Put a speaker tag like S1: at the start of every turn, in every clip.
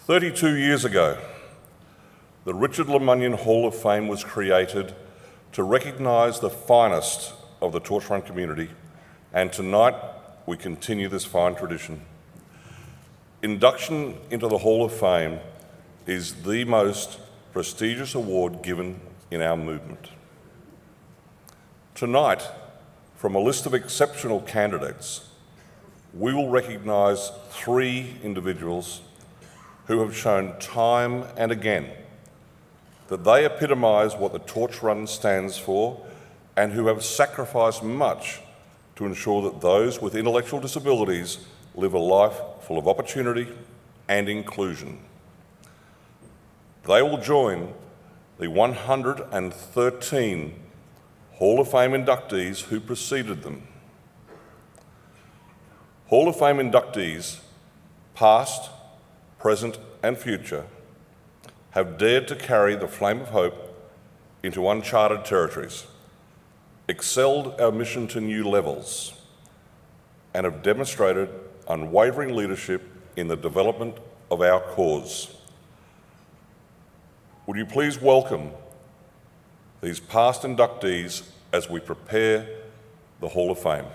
S1: 32 years ago, the Richard LaMunyon Hall of Fame was created to recognise the finest of the torch run community, and tonight we continue this fine tradition. Induction into the Hall of Fame is the most prestigious award given in our movement. Tonight, from a list of exceptional candidates, we will recognise 3 individuals who have shown time and again that they epitomise what the torch run stands for and who have sacrificed much to ensure that those with intellectual disabilities live a life full of opportunity and inclusion. They will join the 113 Hall of Fame inductees who preceded them. Hall of Fame inductees, past, present and future, have dared to carry the flame of hope into uncharted territories, excelled our mission to new levels, and have demonstrated unwavering leadership in the development of our cause. Would you please welcome these past inductees as we prepare the Hall of Fame.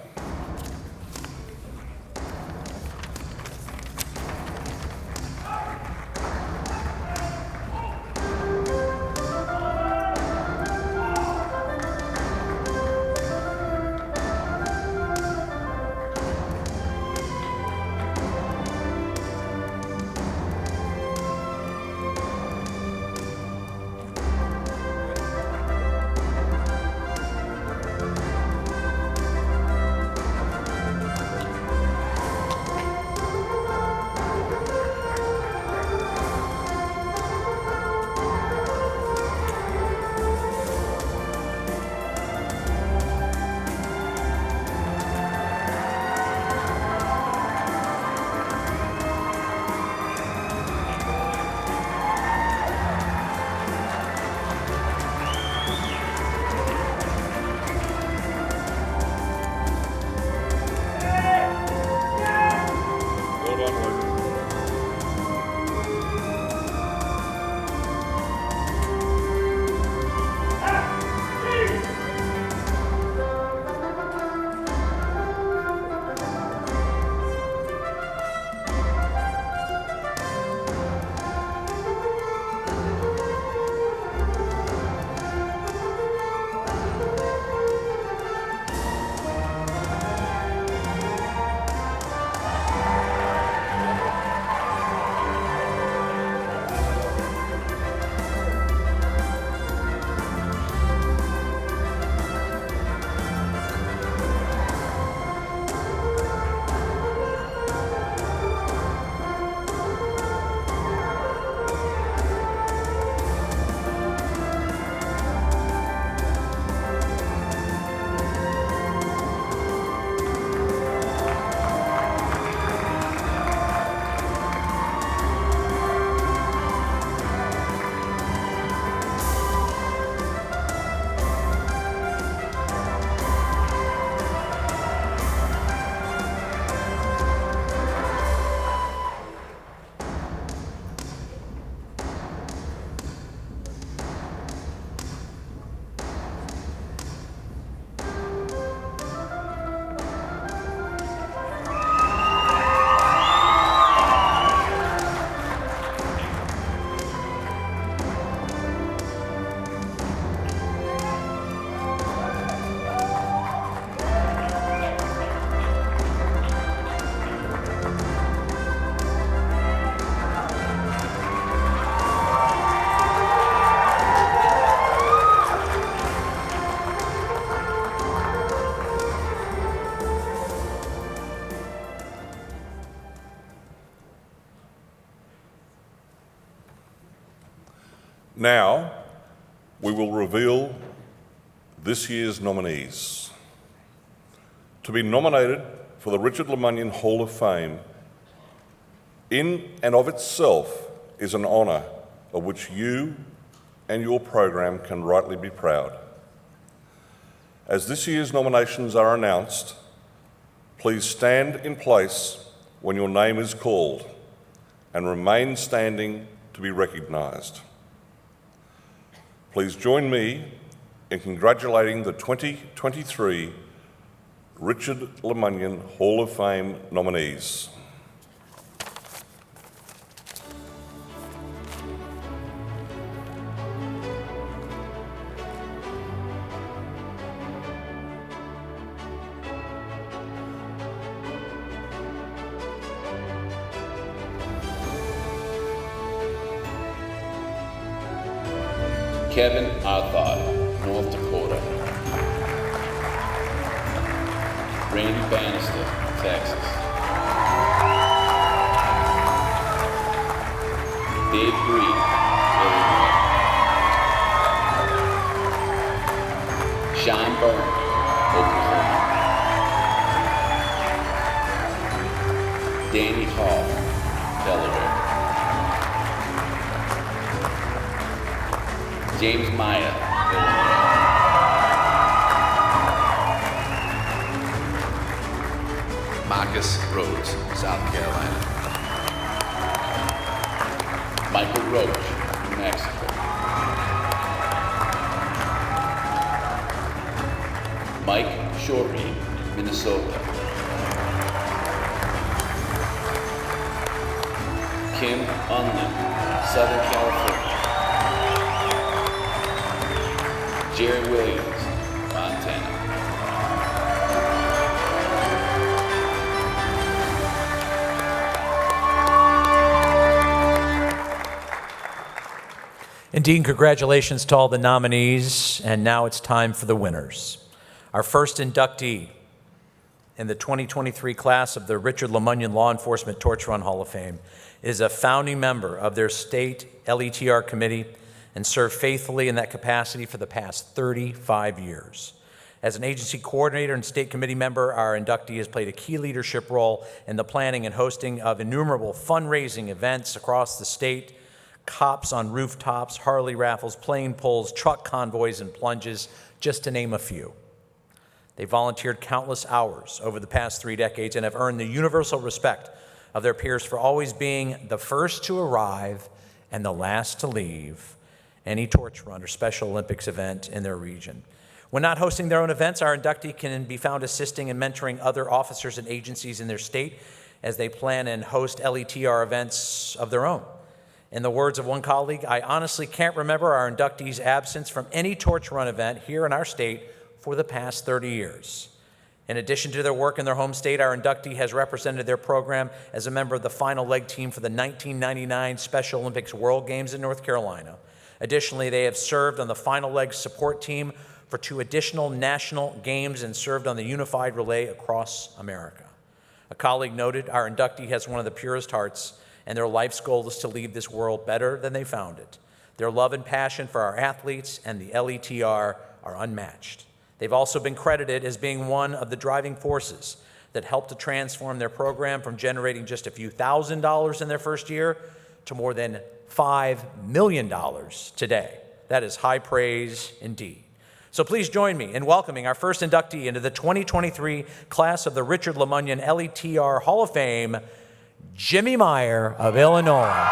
S1: Now, we will reveal this year's nominees. To be nominated for the Richard LaMunyon Hall of Fame in and of itself is an honour of which you and your program can rightly be proud. As this year's nominations are announced, please stand in place when your name is called and remain standing to be recognised. Please join me in congratulating the 2023 Richard LaMunyon Hall of Fame nominees.
S2: Kevin Arthod, North Dakota. Randy Bannister, Texas. Dave Breed, Illinois. Sean Byrne, Oklahoma. Danny Hall, Delaware. James Meyer, Illinois.
S3: Marcus Rhodes, South Carolina.
S2: Michael Roach, New Mexico. Mike Shorey, Minnesota. Kim Unlin, Southern California. Jerry Williams, Montana.
S4: Indeed, congratulations to all the nominees, and now it's time for the winners. Our first inductee in the 2023 class of the Richard LaMunyon Law Enforcement Torch Run Hall of Fame is a founding member of their state LETR committee and served faithfully in that capacity for the past 35 years. As an agency coordinator and state committee member, our inductee has played a key leadership role in the planning and hosting of innumerable fundraising events across the state, cops on rooftops, Harley raffles, plane pulls, truck convoys, and plunges, just to name a few. They volunteered countless hours over the past 3 decades and have earned the universal respect of their peers for always being the first to arrive and the last to leave any torch run or Special Olympics event in their region. When not hosting their own events, our inductee can be found assisting and mentoring other officers and agencies in their state as they plan and host LETR events of their own. In the words of one colleague, I honestly can't remember our inductee's absence from any torch run event here in our state for the past 30 years. In addition to their work in their home state, our inductee has represented their program as a member of the final leg team for the 1999 Special Olympics World Games in North Carolina. Additionally, they have served on the final leg support team for 2 additional national games and served on the unified relay across America. A colleague noted, our inductee has one of the purest hearts, and their life's goal is to leave this world better than they found it. Their love and passion for our athletes and the LETR are unmatched. They've also been credited as being one of the driving forces that helped to transform their program from generating just a few $1,000s in their first year to more than $5 million today. That is high praise indeed. So please join me in welcoming our first inductee into the 2023 class of the Richard LaMunyon LETR Hall of Fame, Jimmy Meyer of Illinois.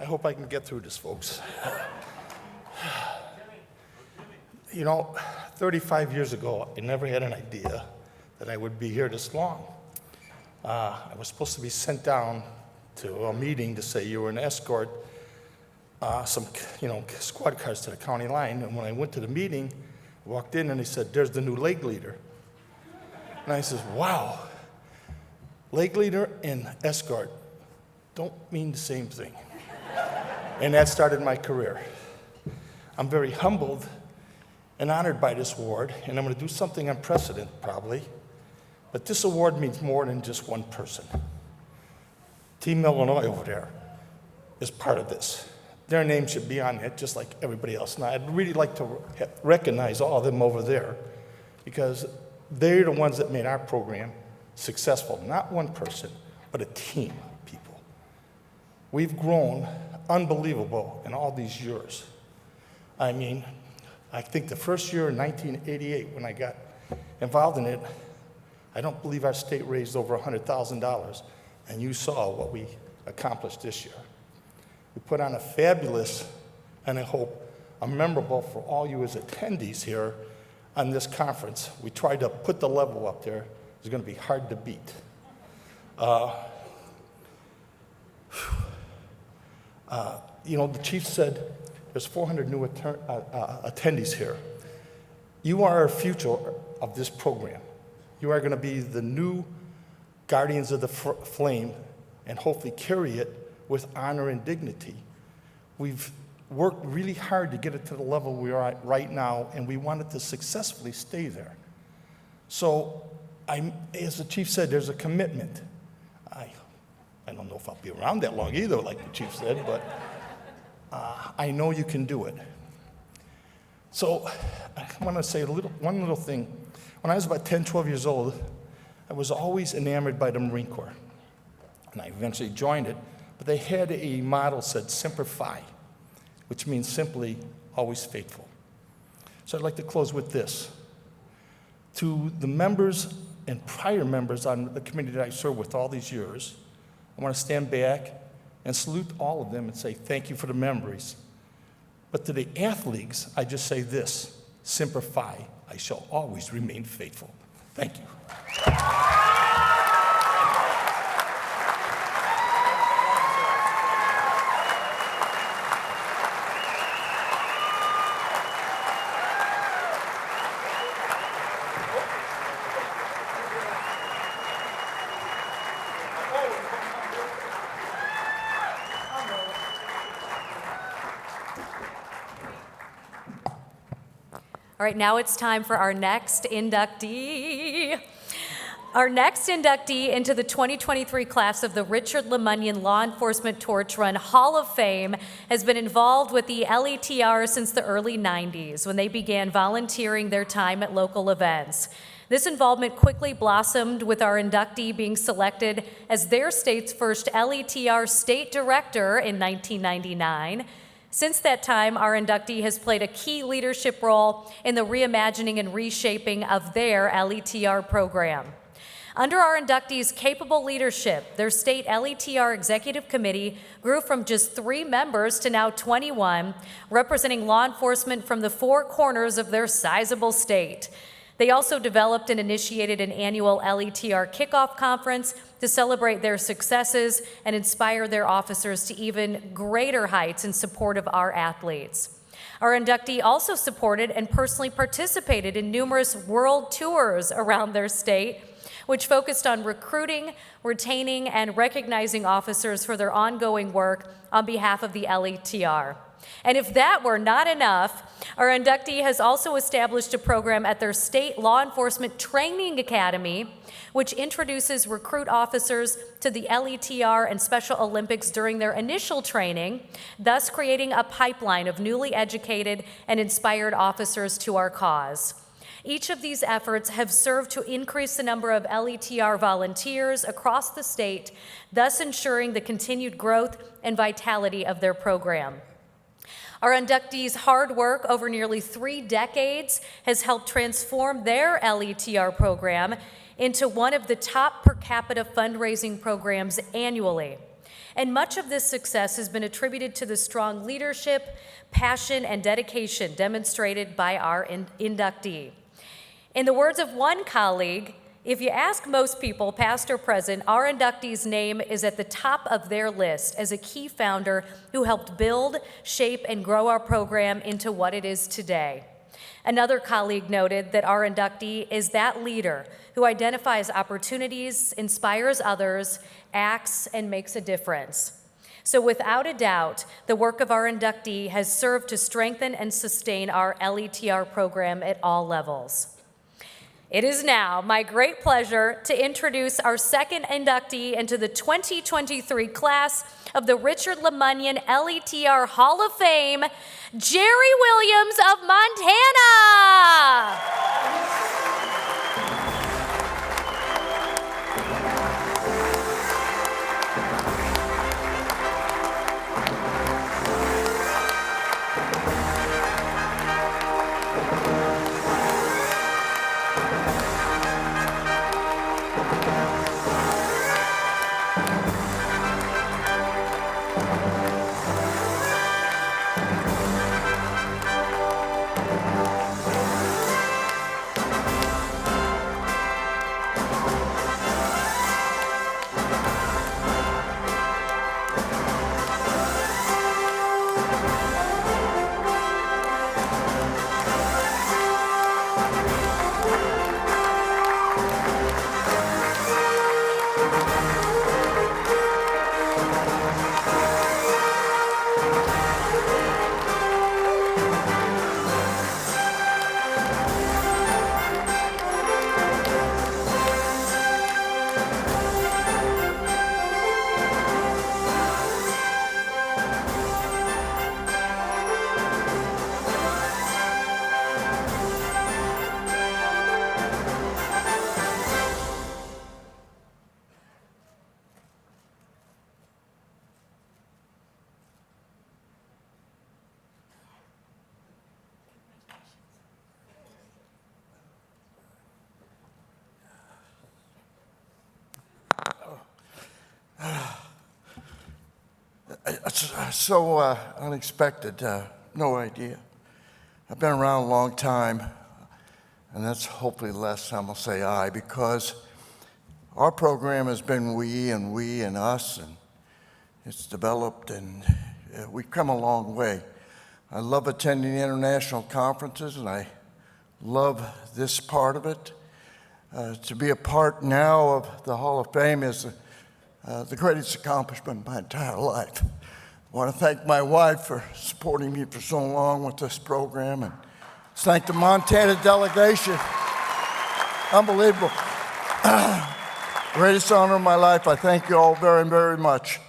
S5: I hope I can get through this, folks. You know, 35 years ago, I never had an idea that I would be here this long. I was supposed to be sent down to a meeting to say you were an escort, some squad cars to the county line. And when I went to the meeting, I walked in and they said, "There's the new leg leader." And I said, "Wow, leg leader and escort don't mean the same thing." And that started my career. I'm very humbled and honored by this award, and I'm going to do something unprecedented probably, but this award means more than just one person. Team Illinois over there is part of this. Their name should be on it just like everybody else. Now, I'd really like to recognize all of them over there because they're the ones that made our program successful. Not one person, but a team of people. We've grown unbelievable in all these years. I mean, I think the first year in 1988 when I got involved in it, I don't believe our state raised over $100,000, and you saw what we accomplished this year. We put on a fabulous, and I hope a memorable for all you as attendees here on this conference. We tried to put the level up there. It's going to be hard to beat. The chief said there's 400 new attendees here. You are our future of this program. You are going to be the new guardians of the flame and hopefully carry it with honor and dignity. We've worked really hard to get it to the level we are at right now, and we want it to successfully stay there. So, as the chief said, there's a commitment. I don't know if I'll be around that long either, like the chief said, but I know you can do it. So I want to say one little thing. When I was about 10, 12 years old, I was always enamored by the Marine Corps. And I eventually joined it, but they had a motto that said Semper Fi, which means simply always faithful. So I'd like to close with this. To the members and prior members on the committee that I served with all these years, I want to stand back and salute all of them and say thank you for the memories. But to the athletes, I just say this, Semper Fi, I shall always remain faithful. Thank you.
S6: All right, now it's time for our next inductee. Our next inductee into the 2023 class of the Richard LaMunyon Law Enforcement Torch Run Hall of Fame has been involved with the LETR since the early 90s when they began volunteering their time at local events. This involvement quickly blossomed with our inductee being selected as their state's first LETR state director in 1999. Since that time, our inductee has played a key leadership role in the reimagining and reshaping of their LETR program. Under our inductee's capable leadership, their state LETR executive committee grew from just 3 members to now 21, representing law enforcement from the 4 corners of their sizable state. They also developed and initiated an annual LETR kickoff conference to celebrate their successes and inspire their officers to even greater heights in support of our athletes. Our inductee also supported and personally participated in numerous world tours around their state, which focused on recruiting, retaining, and recognizing officers for their ongoing work on behalf of the LETR. And if that were not enough, our inductee has also established a program at their state law enforcement training academy, which introduces recruit officers to the LETR and Special Olympics during their initial training, thus creating a pipeline of newly educated and inspired officers to our cause. Each of these efforts have served to increase the number of LETR volunteers across the state, thus ensuring the continued growth and vitality of their program. Our inductees' hard work over nearly 3 decades has helped transform their LETR program into one of the top per capita fundraising programs annually. And much of this success has been attributed to the strong leadership, passion, and dedication demonstrated by our inductee. In the words of one colleague, if you ask most people, past or present, our inductee's name is at the top of their list as a key founder who helped build, shape, and grow our program into what it is today. Another colleague noted that our inductee is that leader who identifies opportunities, inspires others, acts, and makes a difference. So without a doubt, the work of our inductee has served to strengthen and sustain our LETR program at all levels. It is now my great pleasure to introduce our second inductee into the 2023 class of the Richard LaMunyon LETR Hall of Fame, Jerry Williams of Montana.
S7: So unexpected, no idea. I've been around a long time, and that's hopefully the last time I'll say I, because our program has been we and us, and it's developed, and we've come a long way. I love attending international conferences, and I love this part of it. To be a part now of the Hall of Fame is the greatest accomplishment of my entire life. I want to thank my wife for supporting me for so long with this program, and thank the Montana delegation. Unbelievable. Greatest honor of my life. I thank you all very, very much.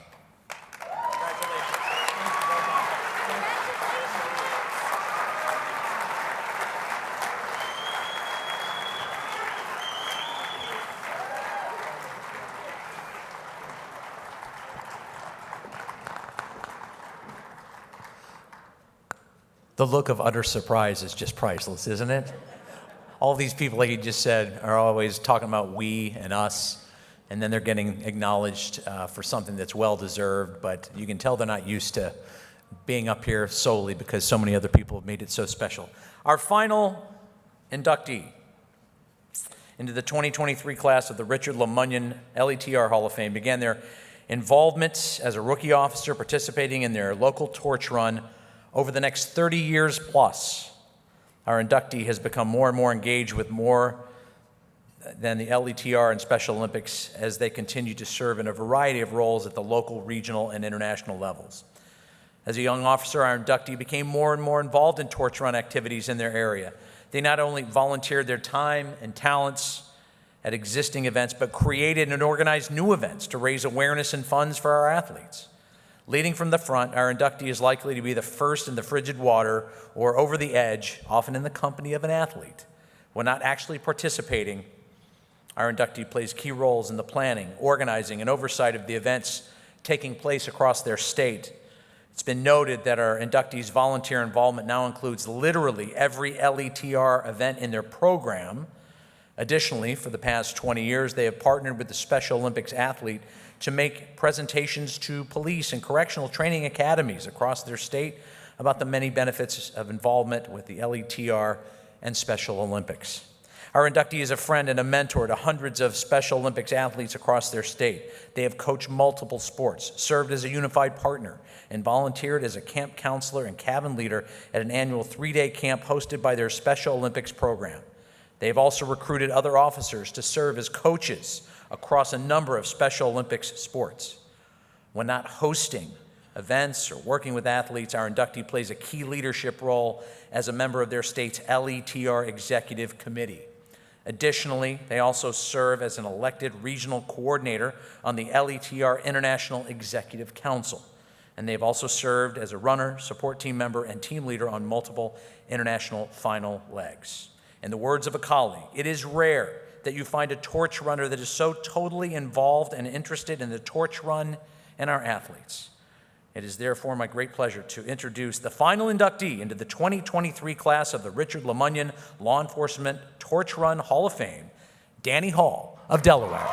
S4: The look of utter surprise is just priceless, isn't it? All these people, like you just said, are always talking about we and us, and then they're getting acknowledged for something that's well-deserved, but you can tell they're not used to being up here solely because so many other people have made it so special. Our final inductee into the 2023 class of the Richard LaMunyon LETR Hall of Fame began their involvement as a rookie officer participating in their local torch run over the next 30 years plus. Our inductee has become more and more engaged with more than the LETR and Special Olympics as they continue to serve in a variety of roles at the local, regional, and international levels. As a young officer, our inductee became more and more involved in torch run activities in their area. They not only volunteered their time and talents at existing events, but created and organized new events to raise awareness and funds for our athletes. Leading from the front, our inductee is likely to be the first in the frigid water or over the edge, often in the company of an athlete. When not actually participating, our inductee plays key roles in the planning, organizing, and oversight of the events taking place across their state. It's been noted that our inductees' volunteer involvement now includes literally every LETR event in their program, Additionally, for the past 20 years, they have partnered with the Special Olympics athlete to make presentations to police and correctional training academies across their state about the many benefits of involvement with the LETR and Special Olympics. Our inductee is a friend and a mentor to hundreds of Special Olympics athletes across their state. They have coached multiple sports, served as a unified partner, and volunteered as a camp counselor and cabin leader at an annual 3-day camp hosted by their Special Olympics program. They have also recruited other officers to serve as coaches across a number of Special Olympics sports. When not hosting events or working with athletes, our inductee plays a key leadership role as a member of their state's LETR Executive Committee. Additionally, they also serve as an elected regional coordinator on the LETR International Executive Council. And they've also served as a runner, support team member, and team leader on multiple international final legs. In the words of a colleague, it is rare that you find a torch runner that is so totally involved and interested in the torch run and our athletes. It is therefore my great pleasure to introduce the final inductee into the 2023 class of the Richard LaMunyon Law Enforcement Torch Run Hall of Fame, Danny Hall of Delaware.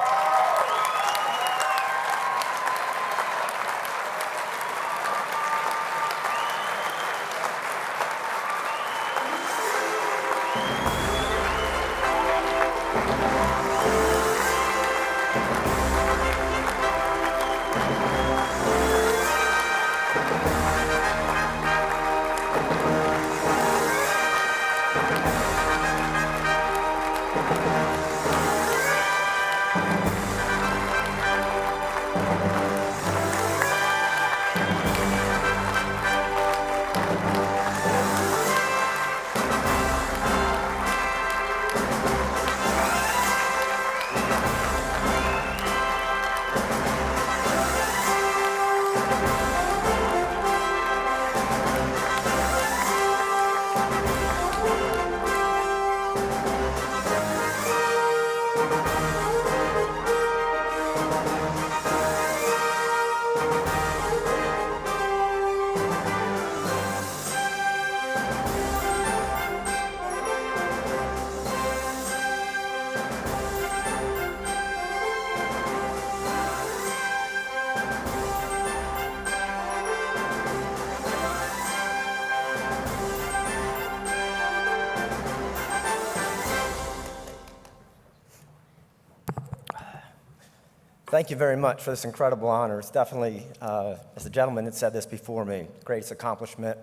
S8: Thank you very much for this incredible honor. It's definitely, as the gentleman had said this before me, the greatest accomplishment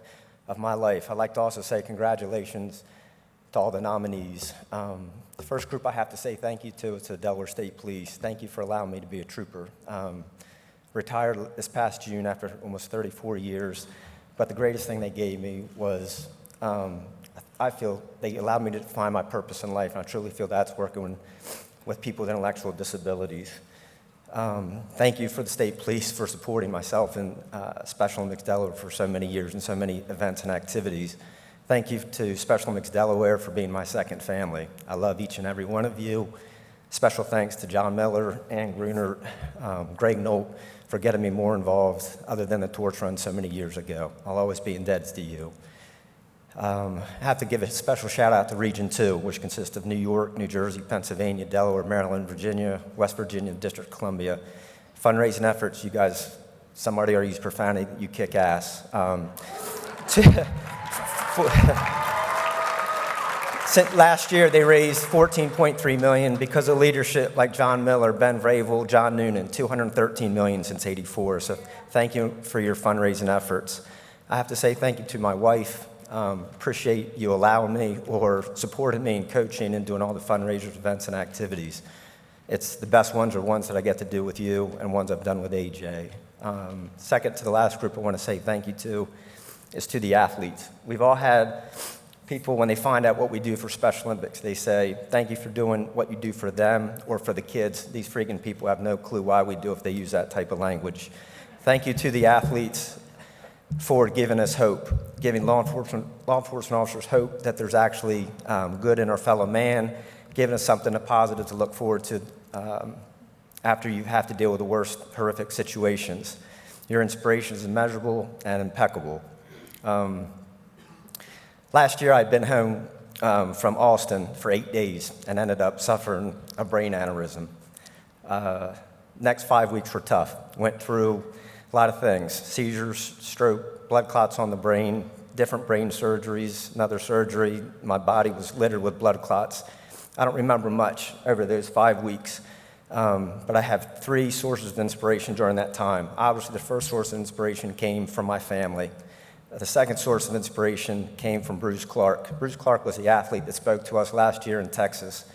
S8: of my life. I'd like to also say congratulations to all the nominees. The first group I have to say thank you to is the Delaware State Police. Thank you for allowing me to be a trooper. Retired this past June after almost 34 years, but the greatest thing they gave me was, I feel they allowed me to define my purpose in life, and I truly feel that's working with people with intellectual disabilities. Thank you for the state police for supporting myself in Special Olympics Delaware for so many years and so many events and activities. Thank you to Special Olympics Delaware for being my second family. I love each and every one of you. Special thanks to John Miller, Ann Gruner, Greg Nolt for getting me more involved other than the torch run so many years ago. I'll always be indebted to you. I have to give a special shout out to Region 2, which consists of New York, New Jersey, Pennsylvania, Delaware, Maryland, Virginia, West Virginia, District of Columbia. Fundraising efforts, you guys, somebody already used profanity, you kick ass. Since last year, they raised $14.3 million because of leadership like John Miller, Ben Vravel, John Noonan, $213 million since '84. So thank you for your fundraising efforts. I have to say thank you to my wife. Appreciate you allowing me or supporting me in coaching and doing all the fundraisers, events, and activities. It's the best ones are ones that I get to do with you and ones I've done with AJ. Second to the last group I want to say thank you to is to the athletes. We've all had people, when they find out what we do for Special Olympics, they say, thank you for doing what you do for them or for the kids. These freaking people have no clue why we do if they use that type of language. Thank you to the athletes for giving us hope, giving law enforcement officers hope that there's actually good in our fellow man, giving us something positive to look forward to after you have to deal with the worst horrific situations. Your inspiration is immeasurable and impeccable. Last year I'd been home from Austin for 8 days and ended up suffering a brain aneurysm. Next 5 weeks were tough. Went through a lot of things: seizures, stroke, blood clots on the brain, different brain surgeries, another surgery. My body was littered with blood clots. I don't remember much over those 5 weeks, but I have 3 sources of inspiration during that time. Obviously, the first source of inspiration came from my family. The second source of inspiration came from Bruce Clark. Bruce Clark was the athlete that spoke to us last year in Texas,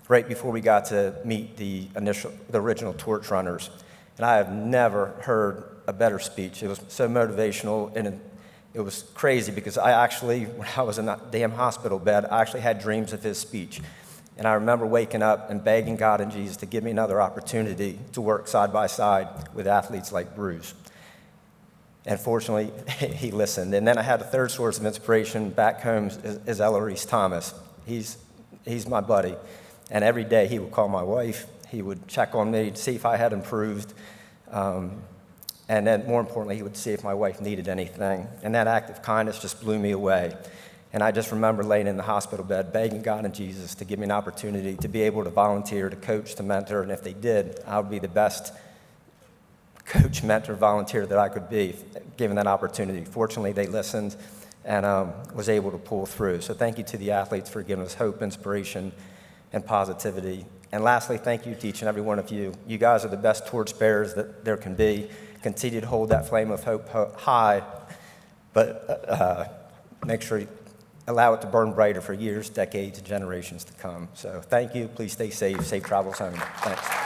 S8: right before we got to meet the original torch runners. And I have never heard a better speech. It was so motivational, and it was crazy because I actually, when I was in that damn hospital bed, I actually had dreams of his speech. And I remember waking up and begging God and Jesus to give me another opportunity to work side by side with athletes like Bruce. And fortunately, he listened. And then I had a third source of inspiration back home is Ellery Thomas. He's my buddy. And every day he would call my wife. He would check on me to see if I had improved. And then more importantly, he would see if my wife needed anything. And that act of kindness just blew me away. And I just remember laying in the hospital bed, begging God and Jesus to give me an opportunity to be able to volunteer, to coach, to mentor. And if they did, I would be the best coach, mentor, volunteer that I could be, given that opportunity. Fortunately, they listened and was able to pull through. So thank you to the athletes for giving us hope, inspiration, and positivity. And lastly, thank you to each and every one of you. You guys are the best torchbearers that there can be. Continue to hold that flame of hope high, but make sure you allow it to burn brighter for years, decades, and generations to come. So thank you. Please stay safe. Safe travels home. Thanks.